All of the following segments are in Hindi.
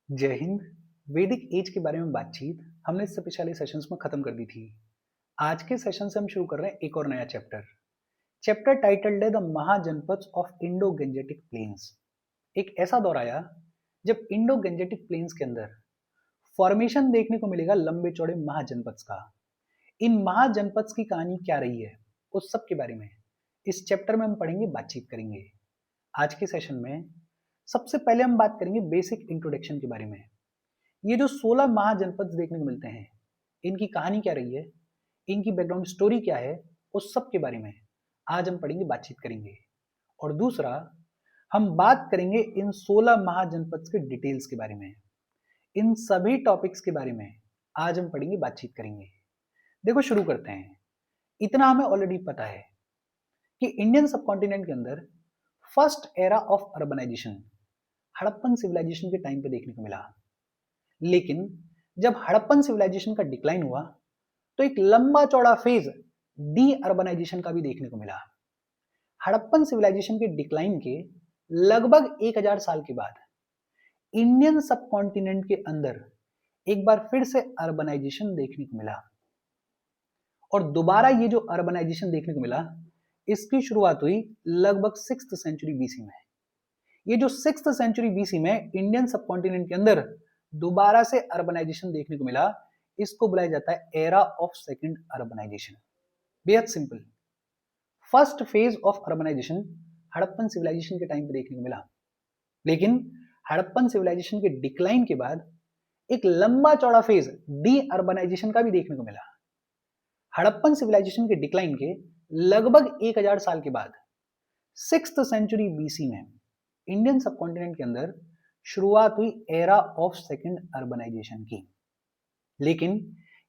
जय हिंद। वैदिक एज के बारे में बातचीत हमने इससे पिछले सेशंस में खत्म कर दी थी। आज के सेशन से हम शुरू कर रहे हैं एक और नया चैप्टर। चैप्टर टाइटल्ड है the Mahajanapads of Indo Gangetic plains. एक ऐसा दौर आया जब इंडो गेंजेटिक प्लेन्स के अंदर फॉर्मेशन देखने को मिलेगा लंबे चौड़े महाजनपद्स का। इन महाजनपद्स की कहानी क्या रही है उस सब के बारे में इस चैप्टर में हम पढ़ेंगे, बातचीत करेंगे। आज के सेशन में सबसे पहले हम बात करेंगे बेसिक इंट्रोडक्शन के बारे में। ये जो 16 महाजनपद देखने को मिलते हैं, इनकी कहानी क्या रही है, इनकी बैकग्राउंड स्टोरी क्या है, उस सब के बारे में आज हम पढ़ेंगे, बातचीत करेंगे। और दूसरा, हम बात करेंगे इन 16 महाजनपद के डिटेल्स के बारे में। इन सभी टॉपिक्स के बारे में आज हम पढ़ेंगे, बातचीत करेंगे। देखो, शुरू करते हैं। इतना हमें ऑलरेडी पता है कि इंडियन सबकॉन्टिनेंट के अंदर first era of urbanisation Harappan civilisation के टाइम पे देखने को मिला। लेकिन जब हड़प्पन सिविलाइजेशन का डिक्लाइन हुआ तो एक लंबा चौड़ा फेज डी अर्बनाइजेशन का भी देखने को मिला। हड़प्पन सिविलाइजेशन के डिक्लाइन के लगभग 1000 साल के बाद इंडियन सबकॉन्टिनेंट के अंदर एक बार फिर से अर्बनाइजेशन देखने को मिला। और दोबारा ये जो अर्बनाइजेशन देखने को मिला, इसकी शुरुआत हुई लगभग 6th सेंचुरी बीसी में। ये जो 6th सेंचुरी बीसी में इंडियन सबकॉन्टिनेंट के अंदर दोबारा से अर्बनाइजेशन देखने को मिला, इसको बुलाया जाता है एरा ऑफ सेकंड अर्बनाइजेशन। बेहद simple. First phase of urbanisation Harappan civilisation के टाइम पे देखने को मिला, लेकिन हड़प्पन सिविलाइजेशन के डिक्लाइन के बाद एक लंबा चौड़ा फेज डी अर्बनाइजेशन का भी देखने को मिला। हड़प्पन सिविलाइजेशन के डिक्लाइन के लगभग 1000 साल के बाद 6th सेंचुरी बीसी में इंडियन सबकॉन्टिनेंट के अंदर शुरुआत हुई एरा ऑफ सेकंड अर्बनाइजेशन की। लेकिन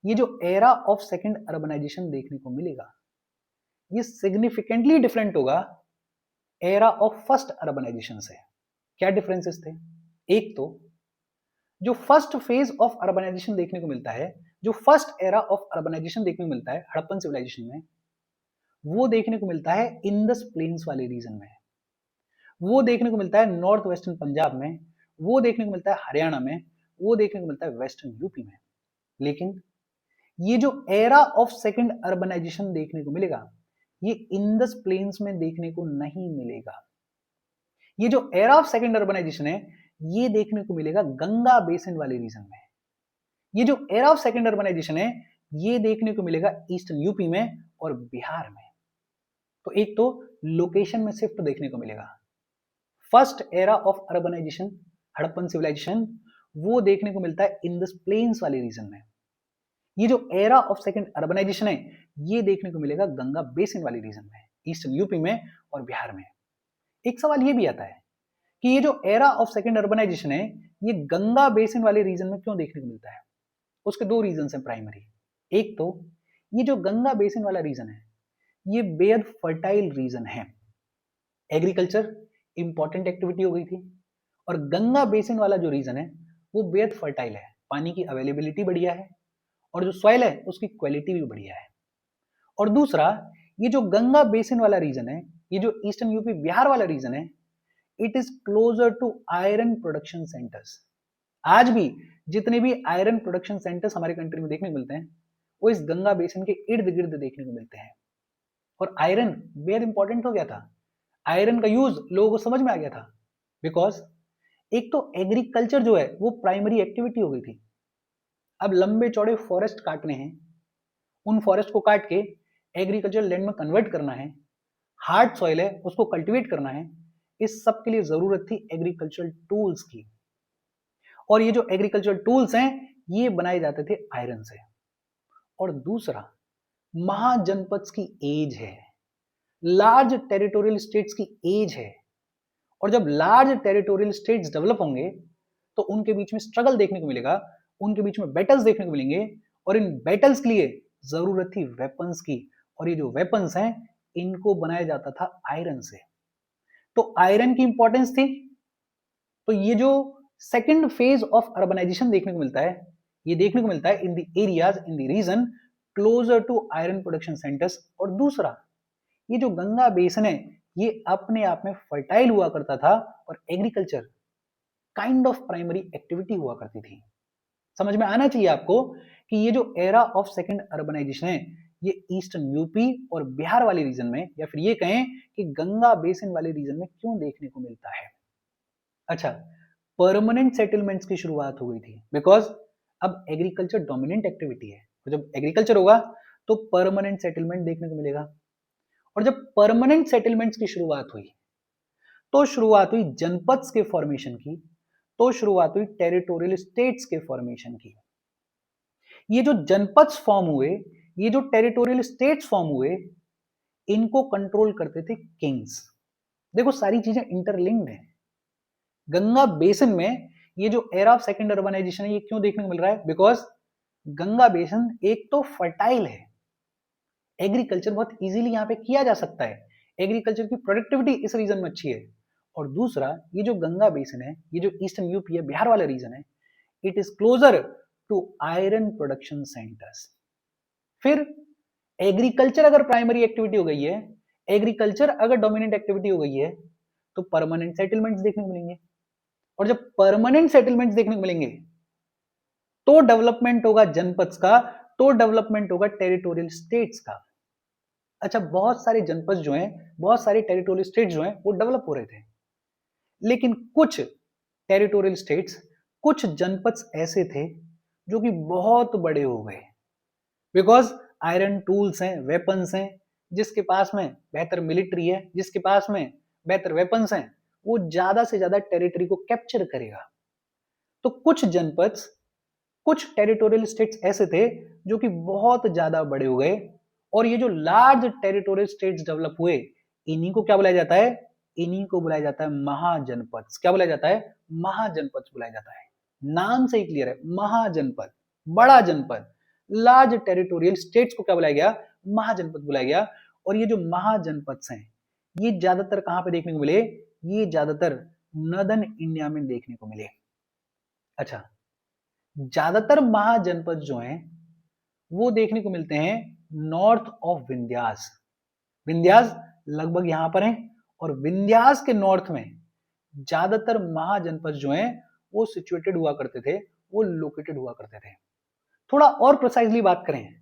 ये जो एरा ऑफ सेकंड अर्बनाइजेशन देखने को मिलेगा, ये सिग्निफिकेंटली डिफरेंट होगा एरा ऑफ फर्स्ट अर्बनाइजेशन से। क्या डिफरेंसेस थे? एक तो जो फर्स्ट फेज ऑफ अर्बनाइजेशन देखने को मिलता है, जो फर्स्ट एरा ऑफ अर्बनाइजेशन देखने को मिलता है हड़प्पन सिविलाइजेशन में, वो देखने को मिलता है इंडस प्लेन्स वाले रीजन में, वो देखने को मिलता है नॉर्थ वेस्टर्न पंजाब में, वो देखने को मिलता है हरियाणा में, वो देखने को मिलता है वेस्टर्न यूपी में। लेकिन ये जो एरा ऑफ सेकंड अर्बनाइजेशन देखने को मिलेगा, ये इंडस प्लेन्स में देखने को नहीं मिलेगा। ये जो एरा ऑफ सेकंड अर्बनाइजेशन है, ये देखने को मिलेगा गंगा बेसिन वाले रीजन में। ये जो एरा ऑफ सेकंड अर्बनाइजेशन है, ये देखने को मिलेगा ईस्टर्न यूपी में और बिहार में। तो एक तो लोकेशन में शिफ्ट देखने को मिलेगा। First era of urbanisation Harappan civilisation, वो देखने को मिलता है इंडस प्लेन्स वाले रीजन में। ये जो एरा ऑफ सेकंड अर्बनाइजेशन है, ये देखने को मिलेगा गंगा बेसिन वाले रीजन में, ईस्टर्न यूपी में और बिहार में। एक सवाल ये भी आता है कि ये जो एरा ऑफ सेकंड अर्बनाइजेशन है, ये गंगा बेसिन वाले रीजन में क्यों देखने को मिलता है? उसके दो रीजन है प्राइमरी। एक तो ये जो गंगा बेसिन वाला रीजन है, ये बेहद फर्टाइल रीजन है। एग्रीकल्चर इंपॉर्टेंट एक्टिविटी हो गई थी, और गंगा बेसिन वाला जो रीजन है वो बेहद फर्टाइल है, पानी की अवेलेबिलिटी बढ़िया है, और जो सॉइल है उसकी क्वालिटी भी बढ़िया है। और दूसरा, ये जो गंगा बेसिन वाला रीजन है, ये जो ईस्टर्न यूपी बिहार वाला रीजन है, it is closer to iron production centres. आज भी जितने भी आयरन प्रोडक्शन सेंटर्स हमारे कंट्री में देखने को मिलते हैं, वो इस गंगा बेसिन के इर्द गिर्द देखने को मिलते हैं। और आयरन बेहद इंपॉर्टेंट हो गया था, आयरन का यूज लोगों को समझ में आ गया था, बिकॉज एक तो एग्रीकल्चर जो है वो प्राइमरी एक्टिविटी हो गई थी। अब लंबे चौड़े फॉरेस्ट काटने हैं, उन फॉरेस्ट को काट के एग्रीकल्चर लैंड में कन्वर्ट करना है, हार्ड सॉइल है उसको कल्टीवेट करना है, इस सब के लिए जरूरत थी एग्रीकल्चरल टूल्स की। और ये जो एग्रीकल्चरल टूल्स हैं, ये बनाए जाते थे आयरन से। और दूसरा, महाजनपद्स की एज है, लार्ज टेरिटोरियल स्टेट्स की एज है। और जब लार्ज टेरिटोरियल स्टेट्स डेवलप होंगे तो उनके बीच में स्ट्रगल देखने को मिलेगा, उनके बीच में बैटल्स देखने को मिलेंगे, और इन बैटल्स के लिए जरूरत थी वेपन्स की। और ये जो वेपन्स हैं, इनको बनाया जाता था आयरन से। तो आयरन की इंपॉर्टेंस थी। तो ये जो सेकंड फेज ऑफ अर्बनाइजेशन देखने को मिलता है, ये देखने को मिलता है in the areas in the region closer to iron production centres. और दूसरा, ये जो गंगा बेसिन है, ये अपने आप में फर्टाइल हुआ करता था, और agriculture kind of primary activity हुआ करती थी। समझ में आना चाहिए आपको कि ये जो एरा ऑफ सेकेंड अर्बनाइजेशन है ये ईस्टर्न यूपी और बिहार वाले रीजन में, या फिर ये कहें कि गंगा बेसिन वाले रीजन में क्यों देखने को मिलता है। अच्छा, परमानेंट सेटलमेंट्स की शुरुआत हो गई थी बिकॉज अब एग्रीकल्चर डोमिनेंट एक्टिविटी है, तो जब एग्रीकल्चर होगा तो परमानेंट सेटलमेंट देखने को मिलेगा। और जब परमानेंट सेटलमेंट्स की शुरुआत हुई तो शुरुआत हुई जनपद्स के फॉर्मेशन की, तो शुरुआत हुई टेरिटोरियल स्टेट्स के फॉर्मेशन की। ये जो जनपद्स फॉर्म हुए, ये जो टेरिटोरियल स्टेट्स फॉर्म हुए, इनको कंट्रोल करते थे किंग्स। देखो सारी चीजें इंटरलिंक्ड है। गंगा बेसिन में ये जो एरा ऑफ सेकेंड अर्बनाइजेशन है ये क्यों देखने को मिल रहा है, बिकॉज गंगा बेसिन एक तो फर्टाइल है, एग्रीकल्चर बहुत इजीली यहाँ पे किया जा सकता है, एग्रीकल्चर की प्रोडक्टिविटी इस रीजन में अच्छी है। और दूसरा ये जो गंगा बेसिन है, ये जो ईस्टर्न यूपी है, बिहार वाला रीजन है, it is closer to iron production centres. फिर एग्रीकल्चर अगर प्राइमरी एक्टिविटी हो गई है, एग्रीकल्चर अगर डोमिनेंट एक्टिविटी हो गई है, तो परमानेंट सेटलमेंट्स देखने को मिलेंगे। और जब परमानेंट सेटलमेंट्स देखने को मिलेंगे तो डेवलपमेंट होगा जनपद का, तो डेवलपमेंट होगा टेरिटोरियल स्टेट्स का। अच्छा, बहुत सारे जनपद जो हैं, बहुत सारे टेरिटोरियल स्टेट्स जो हैं वो डेवलप हो रहे थे, लेकिन कुछ टेरिटोरियल स्टेट्स, कुछ जनपद ऐसे थे जो कि बहुत बड़े हो गए बिकॉज आयरन टूल्स हैं, वेपन्स हैं, जिसके पास में बेहतर मिलिट्री है, जिसके पास में बेहतर वेपन्स हैं, वो ज्यादा से ज्यादा टेरिटरी को कैप्चर करेगा। तो कुछ जनपद, कुछ टेरिटोरियल स्टेट्स ऐसे थे जो कि बहुत ज्यादा बड़े हो गए, और ये जो लार्ज टेरिटोरियल स्टेट्स डेवलप हुए, इन्हीं को क्या बुलाया जाता है, इन्हीं को बुलाया जाता है महाजनपद। क्या बुलाया जाता है, महाजनपद बुलाया जाता है। नाम से ही क्लियर है, महाजनपद, बड़ा जनपद, लार्ज टेरिटोरियल स्टेट्स को क्या बुलाया गया, महाजनपद बुलाया गया। और ये जो महाजनपद हैं ये ज्यादातर कहां पे देखने को मिले, ये ज्यादातर नॉर्दर्न इंडिया में देखने को मिले। अच्छा, ज्यादातर महाजनपद जो हैं वो देखने को मिलते हैं नॉर्थ ऑफ विंध्यास। विंध्यास लगभग यहां पर है, और विंध्यास के नॉर्थ में ज्यादातर महाजनपद जो हैं वो सिचुएटेड हुआ करते थे, वो लोकेटेड हुआ करते थे। थोड़ा और प्रिसाइजली बात करें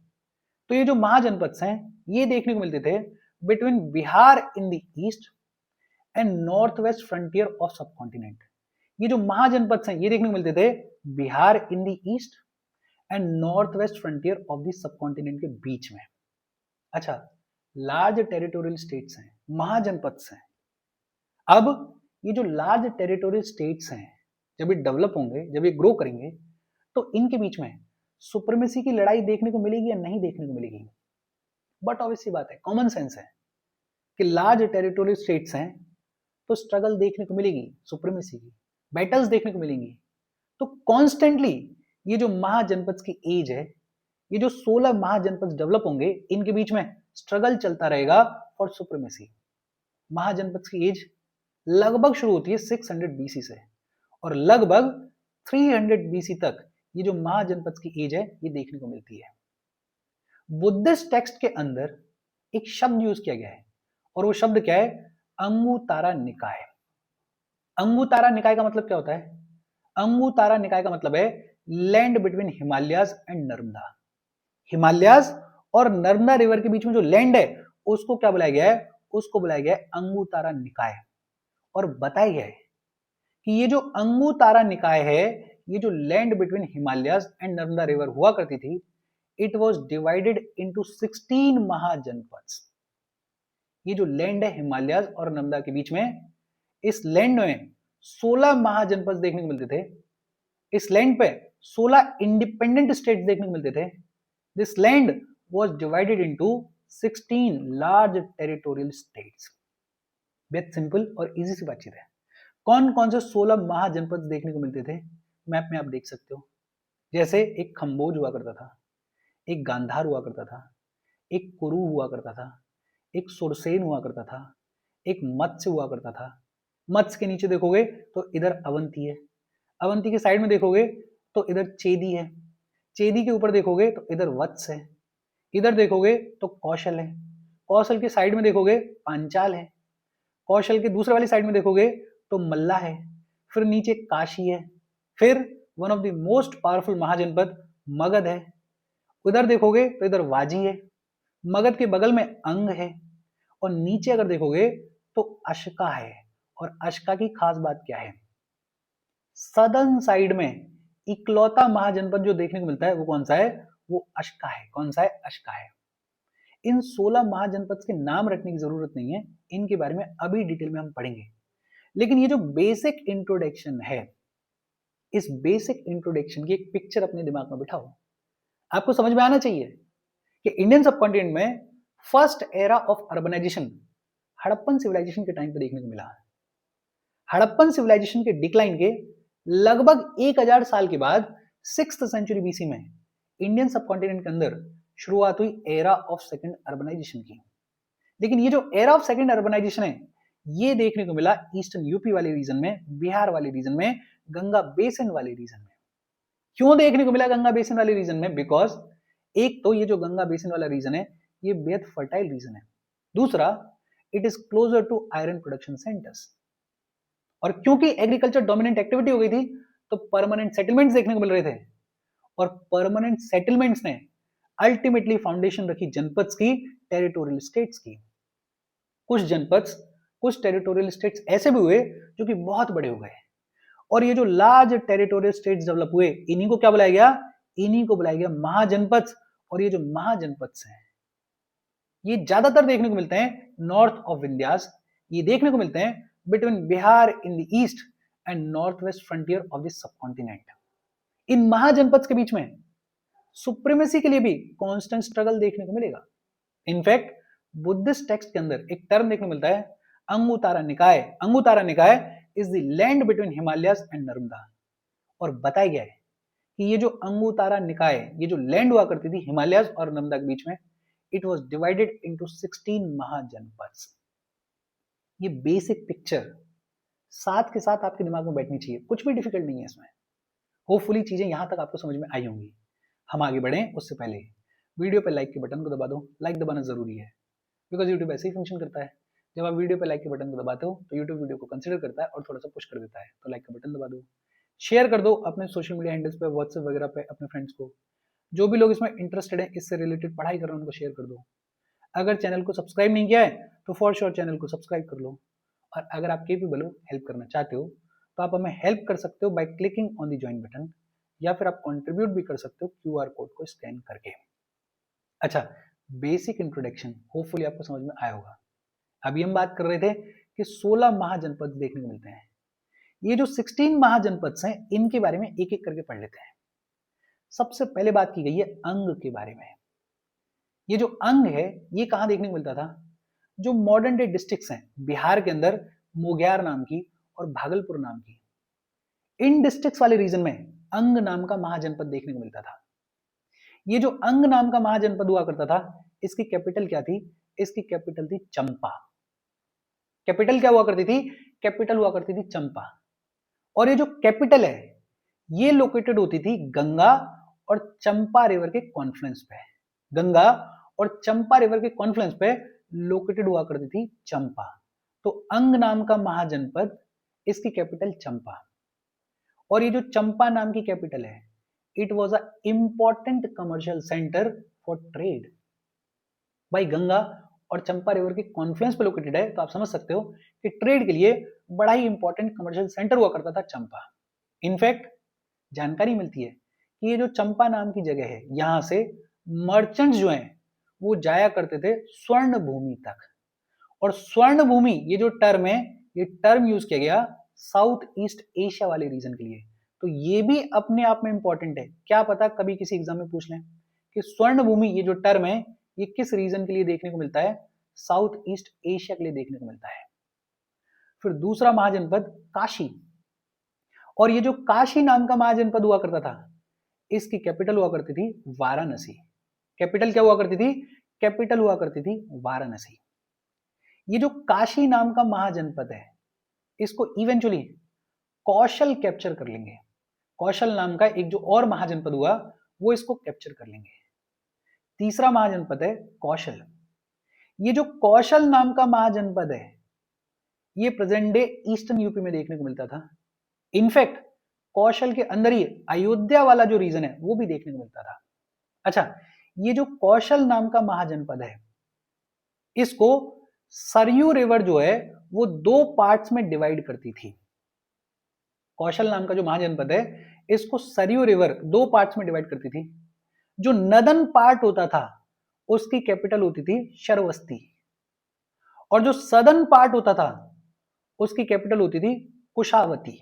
तो ये जो महाजनपद हैं ये देखने को मिलते थे between Bihar in the east and north west frontier of सब कॉन्टिनेंट। ये जो महाजनपद हैं ये देखने को मिलते थे Bihar in the east and north west frontier of the sub continent के बीच में। अच्छा, लार्ज टेरिटोरियल स्टेट्स हैं, महाजनपद हैं। अब ये जो लार्ज टेरिटोरियल स्टेट्स हैं जब ये डेवलप होंगे, जब ये ग्रो करेंगे, तो इनके बीच में सुप्रीमेसी की लड़ाई देखने को मिलेगी या नहीं देखने को मिलेगी। बट ऑब्वियसली बात है, कॉमन सेंस है कि लार्ज टेरिटोरियल स्टेट्स हैं तो स्ट्रगल देखने को मिलेगी, सुप्रीमेसी की बैटल्स देखने को मिलेंगी। तो कॉन्स्टेंटली ये जो महाजनपद की एज है, ये जो 16 महाजनपद डेवलप होंगे, इनके बीच में स्ट्रगल चलता रहेगा फॉर सुप्रीमेसी। महाजनपद की एज लगभग शुरू होती है 600 बीसी से, और लगभग 300 बीसी तक ये जो महाजनपद की एज है ये देखने को मिलती है। बुद्धिस्ट टेक्स्ट के अंदर एक शब्द यूज किया गया है, और वो शब्द क्या है, अंगुतारा निकाय। अंगुतारा निकाय का मतलब क्या होता है, अंगुतारा निकाय का मतलब है land between Himalayas and Narmada. Himalayas और नर्मदा रिवर के बीच में जो लैंड है उसको क्या बुलाया गया है, उसको बुलाया गया है अंगुतारा निकाय। और बताया गया है कि ये जो अंगुतारा निकाय है, ये जो land between Himalayas and Narmada river हुआ करती थी, इट वॉज डिवाइडेड इंटू 16 महाजनपद। ये जो लैंड है हिमालयाज और नर्मदा के बीच में, इस लैंड में 16 महाजनपद देखने को मिलते थे। इस लैंड पे 16 इंडिपेंडेंट स्टेट्स देखने को मिलते थे। This land was divided into 16 large territorial states. बेहद सिंपल और इजी सी बातचीत है। कौन कौन से 16 महाजनपद देखने को मिलते थे, मैप में आप देख सकते हो। जैसे एक खम्बोज हुआ करता था, एक गांधार हुआ करता था, एक कुरु हुआ करता था, एक सुरसेन हुआ करता था, एक मत्स्य हुआ करता था। मत्स्य के नीचे देखोगे तो इधर अवंती है, अवंती के साइड में देखोगे तो इधर चेदी है, चेदी के ऊपर देखोगे तो इधर वत्स है, इधर देखोगे तो कौशल है, कौशल के साइड में देखोगे पांचाल है, कौशल के दूसरे वाली साइड में देखोगे तो मल्ला है, फिर नीचे काशी है, फिर one of the most powerful mahajanapada Magadh है। उधर देखोगे तो इधर वाजी है, मगध के बगल में अंग है, और नीचे अगर देखोगे तो अशका है। और अशका की खास बात क्या है, सदर्न साइड में इकलौता महाजनपद जो देखने को मिलता है वो कौन सा है, वो अशका है। कौन सा है, अशका है। इन 16 महाजनपद के नाम रखने की जरूरत नहीं है, इनके बारे में अभी डिटेल में हम पढ़ेंगे। लेकिन ये जो बेसिक इंट्रोडक्शन है, इस बेसिक इंट्रोडक्शन की एक पिक्चर अपने दिमाग में बिठाओ। आपको समझ में आना चाहिए कि इंडियन सबकॉन्टिनेंट में first era of urbanisation Harappan civilisation के टाइम पे देखने को मिला। हड़प्पन सिविलाइजेशन के डिक्लाइन के लगभग 1000 साल के बाद 6th सेंचुरी बीसी में इंडियन सबकॉन्टिनेंट के अंदर शुरुआत हुई एरा ऑफ सेकंड अर्बनाइजेशन की। लेकिन ये जो एरा ऑफ सेकंड अर्बनाइजेशन है, ये देखने को मिला ईस्टर्न यूपी वाले रीजन में, बिहार वाले रीजन में, गंगा बेसिन वाले रीजन में। क्यों देखने को मिला गंगा बेसिन वाले रीजन में? बिकॉज एक तो ये जो गंगा बेसिन वाला रीजन है, ये बेहद फर्टाइल रीजन है। दूसरा, it is closer to iron production centres. और क्योंकि एग्रीकल्चर डोमिनेंट एक्टिविटी हो गई थी, तो परमानेंट सेटलमेंट्स देखने को मिल रहे थे। और परमानेंट सेटलमेंट्स ने अल्टीमेटली फाउंडेशन रखी जनपद की, टेरिटोरियल स्टेट्स की। कुछ जनपद, कुछ टेरिटोरियल स्टेट्स ऐसे भी हुए जो कि बहुत बड़े हो गए। और ये जो लार्ज टेरिटोरियल स्टेट्स डेवलप हुए, इन्हीं को क्या बुलाया गया? इन्हीं को बुलाया गया महाजनपद। और ये जो महाजनपद हैं, ये ज्यादातर देखने को मिलते हैं नॉर्थ ऑफ विंध्यास। ये देखने को मिलते हैं between Bihar in the east and north west frontier of the subcontinent. इन महाजनपद के बीच में सुप्रीमेसी के लिए भी कांस्टेंट स्ट्रगल देखने को मिलेगा। इनफैक्ट बुद्धिस्ट टेक्स्ट के अंदर एक टर्म देखने को मिलता है, अंगुतारा निकाय। अंगुतारा निकाय is the land between Himalayas and Narmada. और बताया गया है कि ये जो अंगुतारा निकाय, ये जो लैंड हुआ करती थी हिमालयस और नर्मदा के बीच में, it was divided into 16 mahajanapadas. ये बेसिक पिक्चर साथ के साथ आपके दिमाग में बैठनी चाहिए, कुछ भी डिफिकल्ट नहीं है इसमें। होपफुली चीजें यहां तक आपको समझ में आई होंगी। हम आगे बढ़ें उससे पहले वीडियो पे लाइक के बटन को दबा दो। लाइक दबाना जरूरी है, बिकॉज यूट्यूब ऐसे ही फंक्शन करता है। जब आप वीडियो पे लाइक के बटन को दबाते हो तो यूट्यूब वीडियो को कंसिडर करता है और थोड़ा सा पुश कर देता है। तो लाइक का बटन दबा दो, शेयर कर दो अपने सोशल मीडिया हैंडल्स पे, व्हाट्सएप वगैरह पे अपने फ्रेंड्स को। जो भी लोग इसमें इंटरेस्टेड है, इससे रिलेटेड पढ़ाई कर रहे हैं, उनको शेयर कर दो। अगर चैनल को सब्सक्राइब नहीं किया है तो फॉर श्योर चैनल को सब्सक्राइब कर लो। और अगर आप केपेबल हो, हेल्प करना चाहते हो, तो आप हमें हेल्प कर सकते हो by clicking on the join button, या फिर आप कंट्रीब्यूट भी कर सकते हो क्यूआर कोड को स्कैन करके। अच्छा, बेसिक इंट्रोडक्शन होपफुली आपको समझ में आया होगा। अभी हम बात कर रहे थे कि 16 महाजनपद देखने को मिलते हैं। ये जो 16 महाजनपद हैं, इनके बारे में एक एक करके पढ़ लेते हैं। सबसे पहले बात की गई है अंग के बारे में। ये जो अंग है, ये कहां देखने को मिलता था? जो मॉडर्न डे डिस्ट्रिक्ट्स हैं बिहार के अंदर, मुगेर नाम की और भागलपुर नाम की, इन डिस्ट्रिक्ट्स वाले रीजन में अंग नाम का महाजनपद देखने को मिलता था। ये जो अंग नाम का महाजनपद हुआ करता था, इसकी कैपिटल क्या थी? इसकी कैपिटल थी चंपा। कैपिटल क्या हुआ करती थी? कैपिटल हुआ करती थी चंपा। और ये जो कैपिटल है, ये लोकेटेड होती थी गंगा और चंपा रिवर के कॉन्फ्लुएंस पे। गंगा और चंपा रिवर के कॉन्फ्लुएंस पे लोकेटेड हुआ करती थी चंपा। तो अंग नाम का महाजनपद, इसकी कैपिटल चंपा। और ये जो चंपा नाम की कैपिटल है, it was a important commercial centre for trade. भाई गंगा और चंपा रिवर के कॉन्फ्लुएंस पे लोकेटेड है, तो आप समझ सकते हो कि ट्रेड के लिए बड़ा ही इंपॉर्टेंट कमर्शियल सेंटर हुआ करता था चंपा। इनफैक्ट जानकारी मिलती है कि ये जो चंपा नाम की जगह है, यहां से मर्चेंट्स जो हैं वो जाया करते थे स्वर्ण भूमि तक। और स्वर्ण भूमि, ये जो टर्म है, ये टर्म यूज किया गया साउथ ईस्ट एशिया वाले रीजन के लिए। तो ये भी अपने आप में इंपॉर्टेंट है। क्या पता कभी किसी एग्जाम में पूछ लें कि स्वर्ण भूमि, ये जो टर्म है, ये किस रीजन के लिए देखने को मिलता है? साउथ ईस्ट एशिया के लिए देखने को मिलता है। फिर दूसरा महाजनपद काशी। और ये जो काशी नाम का महाजनपद हुआ करता था, इसकी कैपिटल हुआ करती थी वाराणसी। कैपिटल क्या हुआ करती थी? कैपिटल हुआ करती थी वाराणसी। ये जो काशी नाम का महाजनपद है, इसको इवेंचुअली कौशल कैप्चर कर लेंगे। कौशल नाम का एक जो और महाजनपद हुआ, वो इसको कैप्चर कर लेंगे। तीसरा महाजनपद है कौशल। ये जो कौशल नाम का महाजनपद है, ये प्रेजेंट डे ईस्टर्न यूपी में देखने को मिलता था। इनफैक्ट कौशल के अंदर ही अयोध्या वाला जो रीजन है वो भी देखने को मिलता था। अच्छा, ये जो कौशल नाम का महाजनपद है, इसको सरयू रिवर जो है वो 2 पार्ट्स में डिवाइड करती थी। कौशल नाम का जो महाजनपद है, इसको सरयू रिवर 2 पार्ट्स में डिवाइड करती थी। जो नदन पार्ट होता था उसकी कैपिटल होती थी शर्वस्ती, और जो सदन पार्ट होता था उसकी कैपिटल होती थी कुशावती।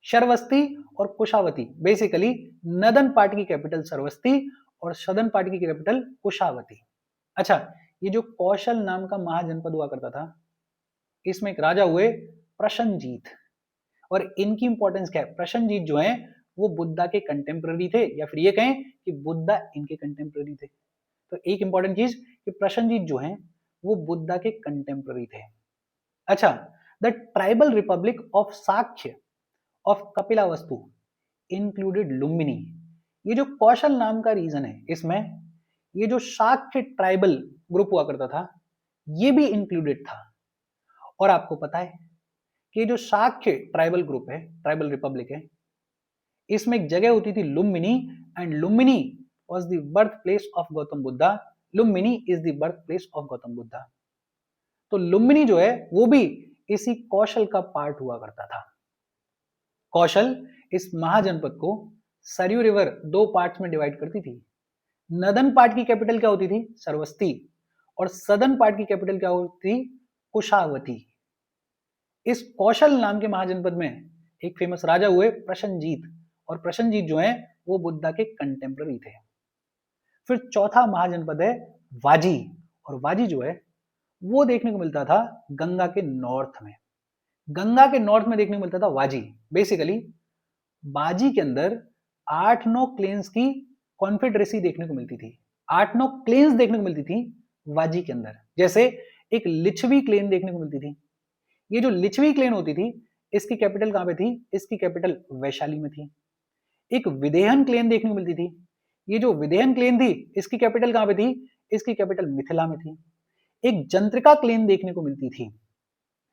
शर्वस्ती और कुशावती, बेसिकली नदन पार्ट की कैपिटल शर्वस्ती और सदन पार्ट की कैपिटल कुशावती। अच्छा, ये जो कौशल नाम का महाजनपद हुआ करता था, इसमें एक राजा हुए प्रसन्नजीत, और इनकी इंपॉर्टेंस क्या है? प्रसन्नजीत जो है वो बुद्धा के कंटेम्पररी थे, या फिर ये कहें कि बुद्धा इनके कंटेम्पररी थे। तो एक इंपॉर्टेंट चीज कि प्रसन्नजीत जो है वो बुद्धा के कंटेम्पररी थे। अच्छा, the tribal republic of Sakya of Kapilavastu included Lumbini. ये जो कौशल नाम का रीजन है, इसमें ये जो शाक्य ट्राइबल ग्रुप हुआ करता था ये भी इंक्लूडेड था। और आपको पता है कि जो शाक्य ट्राइबल ग्रुप है, ट्राइबल रिपब्लिक है, इसमें एक जगह होती थी Lumbini, and Lumbini was the birth place of Gautam Buddha. Lumbini is the birth place of Gautam Buddha. तो लुम्बिनी जो है वो भी इसी कौशल का पार्ट हुआ करता था। कौशल इस महाजनपद को सरयू रिवर 2 पार्ट्स में डिवाइड करती थी। नदन पार्ट की कैपिटल क्या होती थी? सरवस्ती, और सदन पार्ट की कैपिटल क्या होती थी? कुशावती। इस कौशल नाम के महाजनपद में एक फेमस राजा हुए प्रसन्नजीत, और प्रसन्नजीत जो है वो बुद्धा के कंटेम्पररी थे। फिर चौथा महाजनपद है वाजी, और वाजी जो है वो देखने को मिलता था गंगा के नॉर्थ में। गंगा के नॉर्थ में देखने को मिलता था वाजी। बेसिकली बाजी के अंदर 8-9 क्लेन्स की कॉन्फेडरेसी देखने को मिलती थी। 8-9 क्लेन्स देखने को मिलती थी वाजी के अंदर। जैसे एक लिच्छवी क्लेन देखने को मिलती थी। ये जो लिच्छवी क्लेन होती थी, इसकी कैपिटल कहां पे थी? इसकी कैपिटल वैशाली में थी। एक विदेहन क्लेन देखने को मिलती थी। ये जो विदेहन क्लेन थी, इसकी कैपिटल कहां पे थी? इसकी कैपिटल मिथिला में थी। एक जंत्रिका क्लेन देखने को मिलती थी।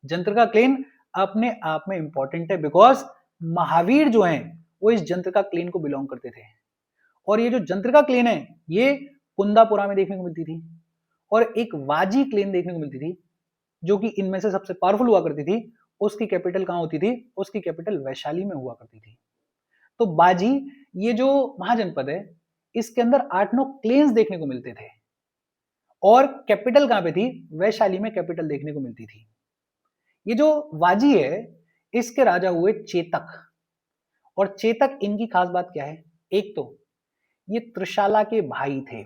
जंत्रिका क्लेन अपने आप में इंपॉर्टेंट है, बिकॉज महावीर जो हैं वो इस जंत्रिका क्लेन को बिलोंग करते थे। और ये जो जंत्रिका क्लेन है ये कुंदापुरा में देखने को मिलती थी। और एक वाजी क्लेन देखने को मिलती थी, जो कि इनमें से सबसे पावरफुल हुआ करती थी। उसकी कैपिटल कहां होती थी? उसकी कैपिटल वैशाली में हुआ करती थी। तो बाजी, ये जो महाजनपद है, इसके अंदर 8-9 क्लेन्स देखने को मिलते थे, और कैपिटल कहां पे थी? वैशाली में कैपिटल देखने को मिलती थी। ये जो वाजी है, इसके राजा हुए चेतक, और चेतक इनकी खास बात क्या है? एक तो ये त्रिशाला के भाई थे।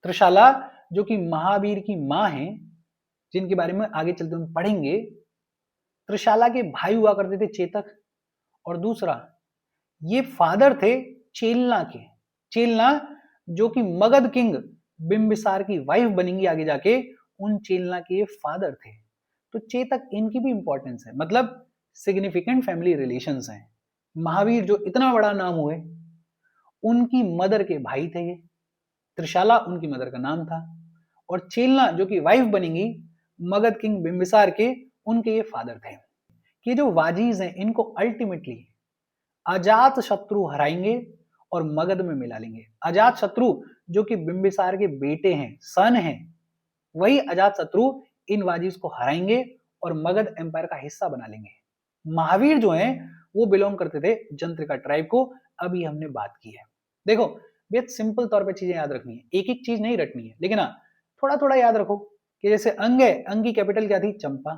त्रिशाला जो कि महावीर की मां हैं, जिनके बारे में आगे चलते हम पढ़ेंगे। त्रिशाला के भाई हुआ करते थे चेतक। और दूसरा, ये फादर थे चेलना के। चेलना जो कि मगध किंग बिंबिसार की वाइफ बनेंगी आगे जाके, उन चेलना के ये फादर थे। तो चेतक, इनकी भी इंपॉर्टेंस है, मतलब सिग्निफिकेंट फैमिली रिलेशंस हैं। महावीर जो इतना बड़ा नाम हुए, उनकी मदर के भाई थे ये। त्रिशाला उनकी मदर का नाम था, और चेलना जो कि वाइफ बनेंगी मगध किंग बिंबिसार के, उनके ये फादर थे। कि जो वाजीज हैं, इनको अल्टीमेटली अजात शत्रु हराएंगे और मगध में मिला लेंगे। अजात शत्रु जो कि बिंबिसार के बेटे हैं, सन हैं, वही अजात शत्रु इन वाजीज को हराएंगे और मगध एम्पायर का हिस्सा बना लेंगे। महावीर जो हैं वो बिलोंग करते थे जंत्रिका ट्राइब को। अभी हमने बात की है। देखो, बेहद सिंपल तौर पे चीजें याद रखनी है, एक एक चीज नहीं रटनी है, लेकिन हाँ थोड़ा थोड़ा याद रखो कि जैसे अंग है, अंग की कैपिटल क्या थी? चंपा।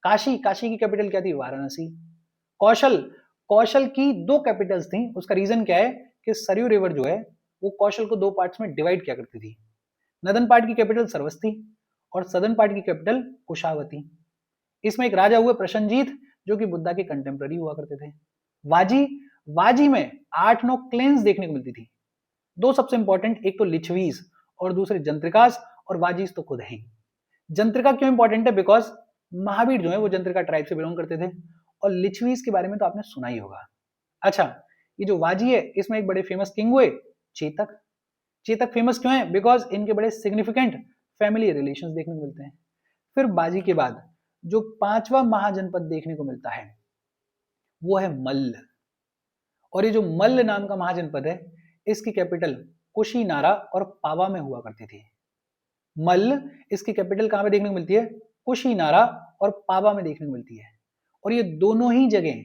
काशी, काशी की कैपिटल क्या थी? वाराणसी। कौशल, कौशल की 2 कैपिटल्स थी। उसका रीजन क्या है कि सरयू रिवर जो है वो कौशल को 2 पार्ट्स में डिवाइड किया करती थी। नदन पार्ट की कैपिटल सरवस्ती और सदन पार्ट की कैपिटल कुशावती। इसमें एक राजा हुए प्रसन्नजीत, जो कि बुद्धा के कंटेम्पररी हुआ करते थे। वाजी, वाजी में 8-9 क्लेन्स देखने को मिलती थी। 2 सबसे इंपॉर्टेंट, एक तो लिच्छवीज और दूसरे जंत्रिकास, और वाजीज तो खुद हैं। जंत्रिका क्यों इंपॉर्टेंट है? बिकॉज महावीर जो है वो जंत्रिका ट्राइब से बिलोंग करते थे, और लिच्छवीज के बारे में तो आपने सुना ही होगा। अच्छा, ये जो वाजी है, इसमें एक बड़े फेमस किंग हुए चेतक। चेतक फेमस क्यों है? बिकॉज इनके बड़े सिग्निफिकेंट फैमिली रिलेशंस देखने को मिलते हैं। फिर बाजी के बाद जो 5वां महाजनपद देखने को मिलता है वो है मल्ल। और ये जो मल्ल नाम का महाजनपद है, इसकी कैपिटल कुशीनारा और पावा में हुआ करती थी। मल्ल, इसकी कैपिटल कहां पे देखने को मिलती है? कुशीनारा और पावा में देखने को मिलती है। और ये दोनों ही जगह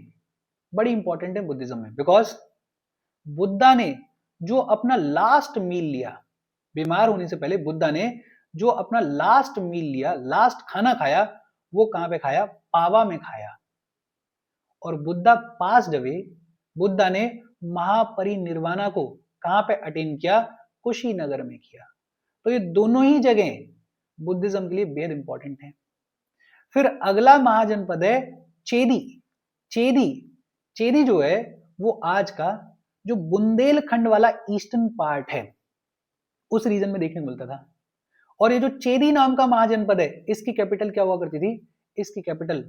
बड़ी इंपॉर्टेंट है बुद्धिज्म में, बिकॉज बुद्धा ने जो अपना लास्ट मील लिया, बीमार होने से पहले बुद्धा ने जो अपना लास्ट मील लिया, लास्ट खाना खाया, वो कहां पे खाया? पावा में खाया। और बुद्धा पास अवे, बुद्धा ने महापरिनिर्वाणा को कहां पे अटेन किया? कुशीनगर में किया। तो ये दोनों ही जगह बुद्धिज्म के लिए बेहद इंपॉर्टेंट है। फिर अगला महाजनपद है चेदी। चेदी, चेदी जो है वो आज का जो बुंदेलखंड वाला ईस्टर्न पार्ट है, उस रीजन में देखने को मिलता था। और ये जो चेदी नाम का महाजनपद है, इसकी कैपिटल क्या हुआ करती थी? इसकी कैपिटल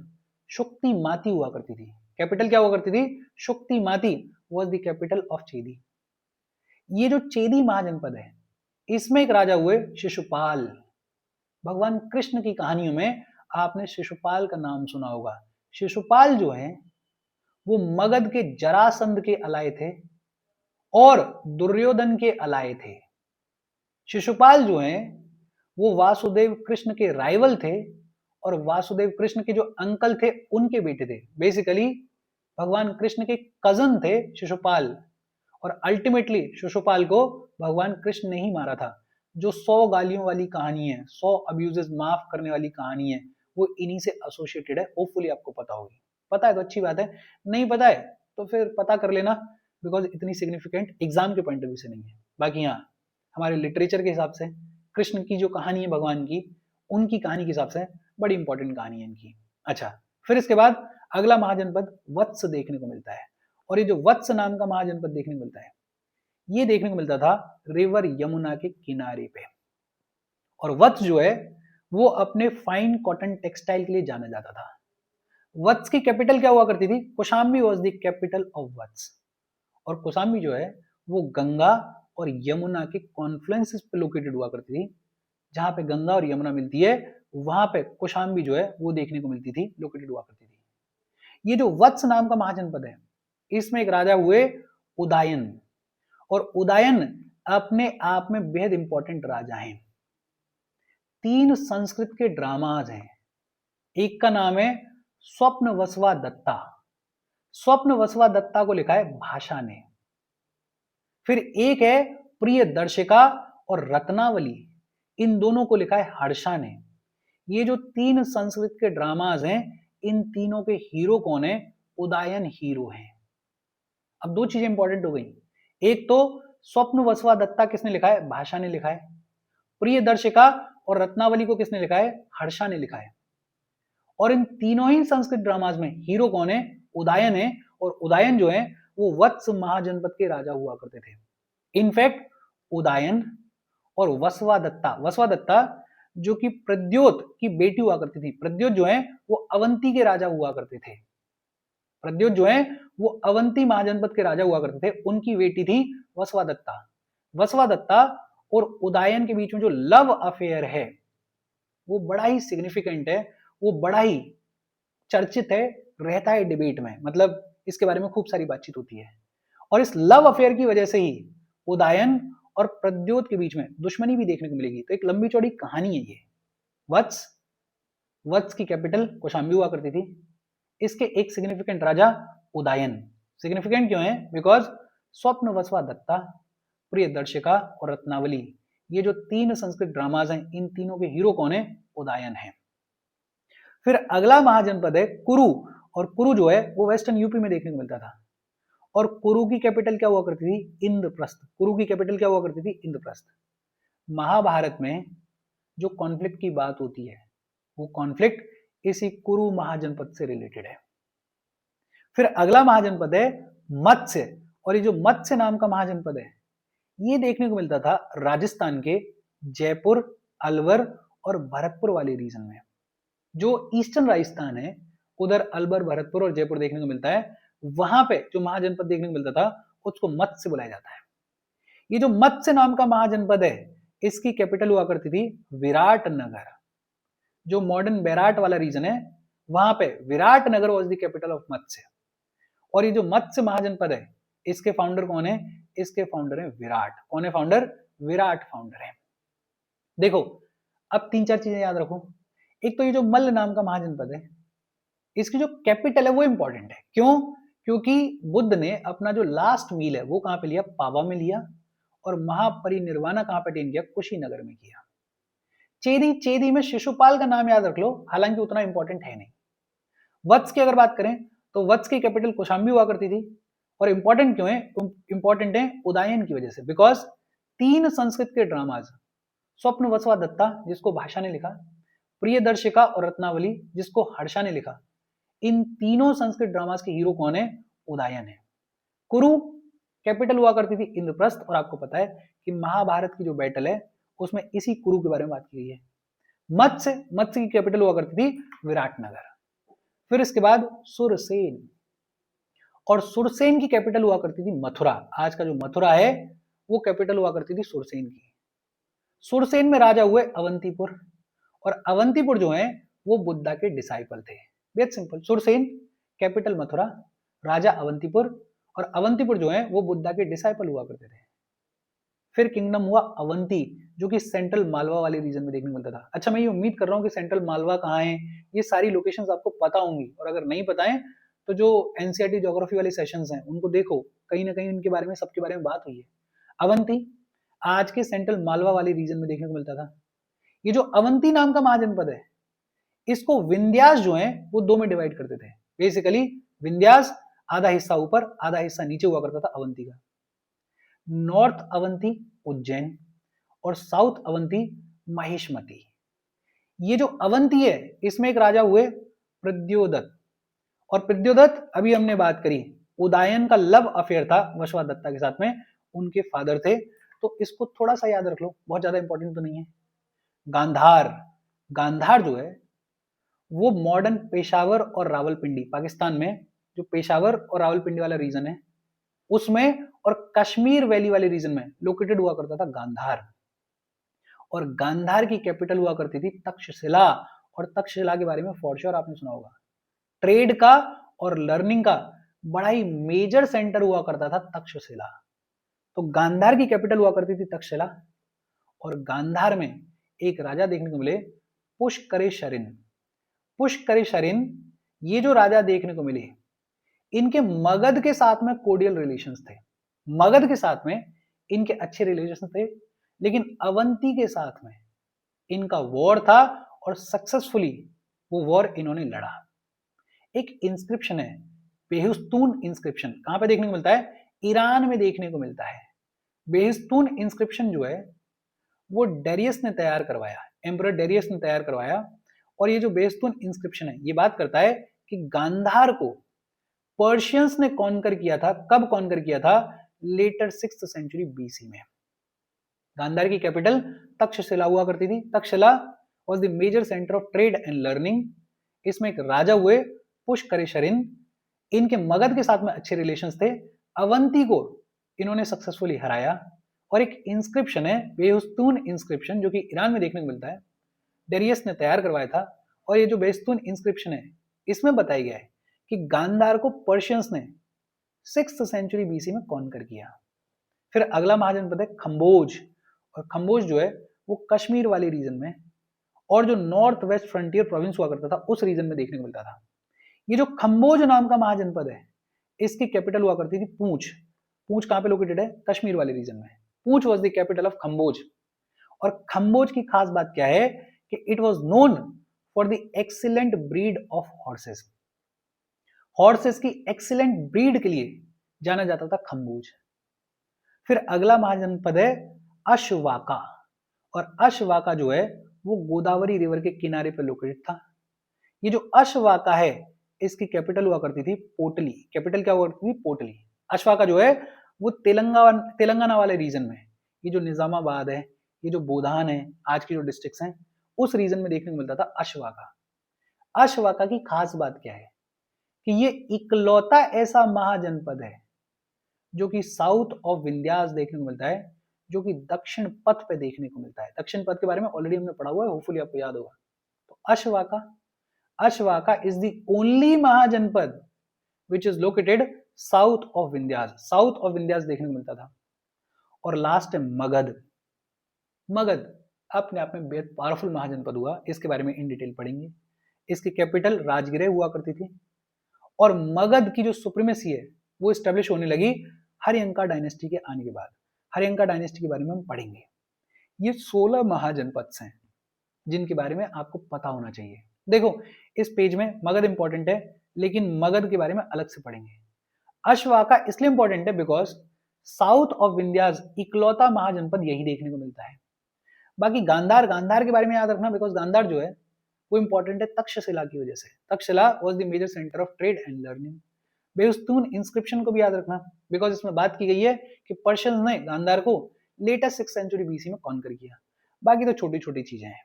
शुक्तिमाती हुआ करती थी। कैपिटल क्या हुआ करती थी? शुक्तिमाती वाज द कैपिटल ऑफ चेदी। ये जो चेदी महाजनपद है, इसमें एक राजा हुए शिशुपाल। भगवान कृष्ण की कहानियों में आपने शिशुपाल का नाम सुना होगा। शिशुपाल जो है वो मगध के जरासंध के अलाय थे और दुर्योधन के अलाय थे। शिशुपाल जो है वो वासुदेव कृष्ण के राइवल थे और वासुदेव कृष्ण के जो अंकल थे उनके बेटे थे। बेसिकली भगवान कृष्ण के कजन थे शिशुपाल। और अल्टीमेटली शिशुपाल को भगवान कृष्ण ने ही मारा था। जो 100 गालियों वाली कहानी है, 100 अब्यूजेस माफ करने वाली कहानी है, वो इन्हीं से एसोसिएटेड है। होपफुली आपको पता होगी। पता है तो अच्छी बात है, नहीं पता है तो फिर पता कर लेना, बिकॉज इतनी सिग्निफिकेंट एग्जाम के पॉइंट ऑफ व्यू से नहीं है। बाकी हाँ, हमारे लिटरेचर के हिसाब से कृष्ण की जो कहानी है भगवान की, उनकी कहानी के हिसाब से बड़ी इंपॉर्टेंट कहानी है इनकी। अच्छा, फिर इसके बाद अगला महाजनपद वत्स देखने को मिलता है। और ये जो वत्स नाम का महाजनपद देखने को मिलता है, ये देखने को मिलता था रिवर यमुना के किनारे पे। और वत्स जो है वो अपने फाइन कॉटन टेक्सटाइल के लिए जाना जाता था। वत्स की कैपिटल क्या हुआ करती थी? Kaushambi was the capital of Vatsa. और कौशाम्बी जो है वो गंगा और यमुना के कॉन्फ्लुएंसेस पे लोकेटेड हुआ करती थी। जहां पे गंगा और यमुना मिलती है, वहां पे कौशाम्बी जो है वो देखने को मिलती थी, लोकेटेड हुआ करती थी। ये जो वत्स नाम का महाजनपद है, इसमें एक राजा हुए उदयन। और उदयन अपने आप में बेहद इंपॉर्टेंट राजा हैं। 3 संस्कृत के ड्रामाज हैं। एक का नाम है स्वप्न वसवा दत्ता। स्वप्न वसवा दत्ता को लिखा है भाषा ने। फिर एक है प्रिय दर्शिका और रत्नावली, इन दोनों को लिखा है हर्षा ने। ये जो 3 संस्कृत के ड्रामाज हैं, इन तीनों के हीरो कौन है? उदयन हीरो हैं। अब 2 चीजें इंपॉर्टेंट हो गई। एक तो स्वप्न वसवा दत्ता किसने लिखा है? भाषा ने लिखा है। प्रिय दर्शिका और रत्नावली को किसने लिखा है? हर्षा ने लिखा है। और इन तीनों ही संस्कृत ड्रामाज में हीरो कौन है? उदयन है। और उदयन जो है वो वत्स महाजनपद के राजा हुआ करते थे। इनफैक्ट उदयन और वसवा दत्ता जो कि प्रद्योत की बेटी हुआ करती थी। प्रद्योत जो है वो अवंती के राजा हुआ करते थे। प्रद्योत जो है वो अवंती महाजनपद के राजा हुआ करते थे। उनकी बेटी थी वसवा दत्ता। वसवा दत्ता और उदयन के बीच में जो लव अफेयर है वो बड़ा ही सिग्निफिकेंट है, वो बड़ा ही चर्चित है, रहता है डिबेट में। मतलब इसके बारे में खूब सारी बातचीत होती है। और इस लव अफेयर की वजह से ही उदयन और प्रद्योत के बीच में दुश्मनी भी देखने को मिलेगी। तो एक लंबी चौड़ी कहानी है ये। वत्स की कैपिटल कौशाम्बी हुआ करती थी। इसके एक सिग्निफिकेंट राजा उदयन। सिग्निफिकेंट क्यों है? बिकॉज स्वप्न वसवा दत्ता, प्रिय दर्शिका और रत्नावली, ये जो 3 संस्कृत ड्रामाज हैं, इन तीनों के हीरो कौन है? उदयन है। फिर अगला महाजनपद है कुरु। और कुरु जो है वो वेस्टर्न यूपी में देखने को मिलता था। और कुरु की कैपिटल क्या हुआ करती थी? इंद्रप्रस्थ। कुरु की कैपिटल क्या हुआ करती थी? इंद्रप्रस्थ। महाभारत में जो कॉन्फ्लिक्ट की बात होती है, वो कॉन्फ्लिक्ट इसी कुरु महाजनपद से रिलेटेड है। फिर अगला महाजनपद है मत्स्य। और ये जो मत्स्य नाम का महाजनपद है, ये देखने को मिलता था राजस्थान के जयपुर, अलवर और भरतपुर वाले रीजन में। जो ईस्टर्न राजस्थान है, उधर अलवर, भरतपुर और जयपुर देखने को मिलता है। वहां पे जो महाजनपद देखने को मिलता था उसको मत्स्य बुलाया जाता है। ये जो मत्स्य नाम का महाजनपद है, इसकी कैपिटल हुआ करती थी विराटनगर। जो मॉडर्न बैराट वाला रीजन है, वहां पे Viratnagar was the capital of Matsya. और ये जो मत्स्य महाजनपद है इसके फाउंडर कौन है? इसके फाउंडर है विराट। कौन है फाउंडर? विराट फाउंडर है। देखो अब 3-4 चीजें याद रखो। एक तो ये जो मल्ल नाम का महाजनपद है इसकी जो कैपिटल है वो इंपॉर्टेंट है। क्यों? क्योंकि बुद्ध ने अपना जो लास्ट मील है वो कहां पे लिया? पावा में लिया, और महापरिनिर्वाणा कहां पे अटेन किया? कुशीनगर में किया। चेदी, चेदी में शिशुपाल का नाम याद रख लो, हालांकि उतना इंपॉर्टेंट है नहीं। वत्स की अगर बात करें तो वत्स की कैपिटल कौशाम्बी हुआ करती थी। और इंपॉर्टेंट क्यों है? इंपॉर्टेंट है उदयन की वजह से, बिकॉज 3 संस्कृत के ड्रामाज, स्वप्न वसवा दत्ता जिसको भाषा ने लिखा, प्रियदर्शिका और रत्नावली जिसको हर्षा ने लिखा, इन तीनों संस्कृत ड्रामास के हीरो कौन है? उदयन है। कुरु कैपिटल हुआ करती थी इंद्रप्रस्थ, और आपको पता है कि महाभारत की जो बैटल है उसमें इसी कुरु के बारे में बात की गई है। मत्स्य, मत्स्य की कैपिटल हुआ करती थी विराटनगर। फिर इसके बाद सुरसेन, और सुरसेन की कैपिटल हुआ करती थी मथुरा। आज का जो मथुरा है वो कैपिटल हुआ करती थी सुरसेन की। सुरसेन में राजा हुए अवंतीपुर, और अवंतीपुर जो है वो बुद्धा के डिसाइपल थे। बेहद सिंपल। सुरसेन कैपिटल मथुरा, राजा अवंतीपुर, और अवंतीपुर जो है वो बुद्धा के डिसाइपल हुआ करते थे। फिर किंगडम हुआ अवंती, जो कि सेंट्रल मालवा वाले रीजन में देखने को मिलता था। अच्छा, मैं ये उम्मीद कर रहा हूँ कि सेंट्रल मालवा कहाँ है, ये सारी लोकेशंस आपको पता होंगी, और अगर नहीं पता है तो जो एनसीईआरटी ज्योग्राफी वाले सेशंस हैं उनको देखो, कहीं ना कहीं उनके बारे में, सबके बारे में बात हुई है। अवंती आज के सेंट्रल मालवा वाले रीजन में देखने को मिलता था। ये जो अवंती नाम का महाजनपद है इसको विंध्यास जो है वो 2 में डिवाइड करते थे। बेसिकली विंध्यास आधा हिस्सा ऊपर आधा हिस्सा नीचे हुआ करता था अवंती का। नॉर्थ अवंती उज्जैन, और साउथ अवंती महिष्मति। ये जो अवंती है इसमें एक राजा हुए प्रद्योदत्त, और प्रद्योदत्त अभी हमने बात करी उदयन का लव अफेयर था वसवा दत्ता के साथ में, उनके फादर थे। तो इसको थोड़ा सा याद रख लो, बहुत ज्यादा इंपॉर्टेंट तो नहीं है। गांधार, गांधार जो है वो मॉडर्न पेशावर और रावलपिंडी, पाकिस्तान में जो पेशावर और रावलपिंडी वाला रीजन है उसमें, और कश्मीर वैली वाले रीजन में लोकेटेड हुआ करता था गांधार। और गांधार की कैपिटल हुआ करती थी तक्षशिला, और तक्षशिला के बारे में फॉर श्योर आपने सुना होगा। ट्रेड का और लर्निंग का बड़ा ही मेजर सेंटर हुआ करता था तक्षशिला। तो गांधार की कैपिटल हुआ करती थी तक्षशिला, और गांधार में एक राजा देखने को मिले पुष्करेशरिन। पुष्करेशरिन ये जो राजा देखने को मिले, इनके मगध के साथ में कोर्डियल रिलेशंस थे। मगध के साथ में इनके अच्छे रिलेशंस थे, लेकिन अवंती के साथ में इनका वॉर था, और सक्सेसफुली वो वॉर इन्होंने लड़ा। एक इंस्क्रिप्शन है बेहुस्तून इंस्क्रिप्शन, कहां पे देखने को मिलता है? ईरान में देखने को मिलता है। बेहुस्तून इंस्क्रिप्शन जो है वो डेरियस ने तैयार करवाया, एम्परर डेरियस ने तैयार करवाया। और ये जो बेहुस्तून इंस्क्रिप्शन है ये बात करता है कि गांधार को पर्शियंस ने कॉन्कर किया था। कब कॉन्कर किया था? लेटर 6th सेंचुरी बीसी में। गांधार की कैपिटल तक्षशिला हुआ करती थी। Takshashila was the major centre of trade and learning. इसमें एक राजा हुए पुष्करेशरिन, इनके मगध के साथ में अच्छे रिलेशंस थे। अवंती को इन्होंने सक्सेसफुली हराया। और एक इंस्क्रिप्शन है बेहुस्तून इंस्क्रिप्शन, जो कि ईरान में देखने को मिलता है, डेरियस ने तैयार करवाया था। और ये जो बेहुस्तून इंस्क्रिप्शन है इसमें बताया गया है कि गांधार को पर्शियंस ने 6th सेंचुरी बीसी में कॉन्कर किया। फिर अगला महाजनपद है खम्बोज, और खम्बोज जो है वो कश्मीर वाले रीजन में, और जो नॉर्थ वेस्ट फ्रंटियर प्रोविंस हुआ करता था उस रीजन में देखने को मिलता था। ये जो खम्बोज नाम का महाजनपद है इसकी कैपिटल हुआ करती थी पूंछ। पूंछ कहां पे लोकेटेड है? कश्मीर वाले रीजन में। पूंछ वाज द कैपिटल ऑफ खम्बोज। और खम्बोज की खास बात क्या है कि it was known for the excellent breed of horses. Horses की एक्सीलेंट ब्रीड के लिए जाना जाता था खम्बोज। फिर अगला महाजनपद है अशवाका, और अशवाका जो है वो गोदावरी रिवर के किनारे पर लोकेटेड था। ये जो अशवाका है इसकी कैपिटल हुआ करती थी पोटली। कैपिटल क्या हुआ करती थी? पोटली। अशवाका जो है वो तेलंगाना वाले रीजन में, ये जो निजामाबाद है, ये जो बोधान है, आज की जो डिस्ट्रिक्ट्स हैं, उस रीजन में देखने को मिलता था अशवाका। अशवाका की खास बात क्या है कि ये इकलौता ऐसा महाजनपद है जो कि साउथ ऑफ विंध्यास देखने को मिलता है, जो कि दक्षिण पथ पे देखने को मिलता है। दक्षिण पथ के बारे में ऑलरेडी हमने पढ़ा हुआ है, होपफुली आपको याद होगा। तो Ashvaka, Ashvaka is the only mahajanapada which is located south of Vindhyas, south of Vindhyas देखने को मिलता था। और लास्ट है मगध। मगध अपने आप में बेहद पावरफुल महाजनपद हुआ, इसके बारे में इन डिटेल पढ़ेंगे। इसकी कैपिटल राजगृह हुआ करती थी, और मगध की जो सुप्रीमेसी है वो स्टेब्लिश होने लगी हरियंका डायनेस्टी के आने के बाद। हरियंका डायनेस्टी के बारे में हम पढ़ेंगे। ये 16 महाजनपद हैं जिनके बारे में आपको पता होना चाहिए। देखो इस पेज में मगध इंपॉर्टेंट है, लेकिन मगध के बारे में अलग से पढ़ेंगे। अश्वाका इसलिए इंपॉर्टेंट है बिकॉज साउथ ऑफ विंध्यास इकलौता महाजनपद यही देखने को मिलता है। बाकी गांधार, गांधार के बारे में याद रखना बिकॉज गांधार जो है वो इंपॉर्टेंट है तक्षशिला की वजह से। Takshashila was the major centre of trade and learning. Behistun inscription को भी याद रखना बिकॉज इसमें बात की गई है कि पर्शियंस ने गांधार को लेटेस्ट 6th सेंचुरी बीसी में कॉन्कर किया। बाकी तो छोटी छोटी चीजें हैं,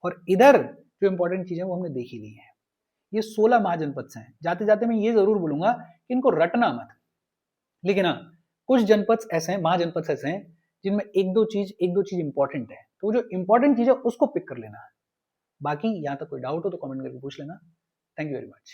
और इधर जो इंपॉर्टेंट चीजें वो हमने देख ही ली हैं। ये 16 महाजनपद हैं। जाते जाते मैं ये जरूर बोलूंगा कि इनको रटना मत, लेकिन हाँ कुछ जनपद ऐसे हैं, महाजनपद ऐसे हैं जिनमें एक दो चीज इंपॉर्टेंट है, तो जो इंपॉर्टेंट चीज है उसको पिक कर लेना। बाकी यहाँ तक कोई डाउट हो तो कमेंट करके पूछ लेना। Thank you very much.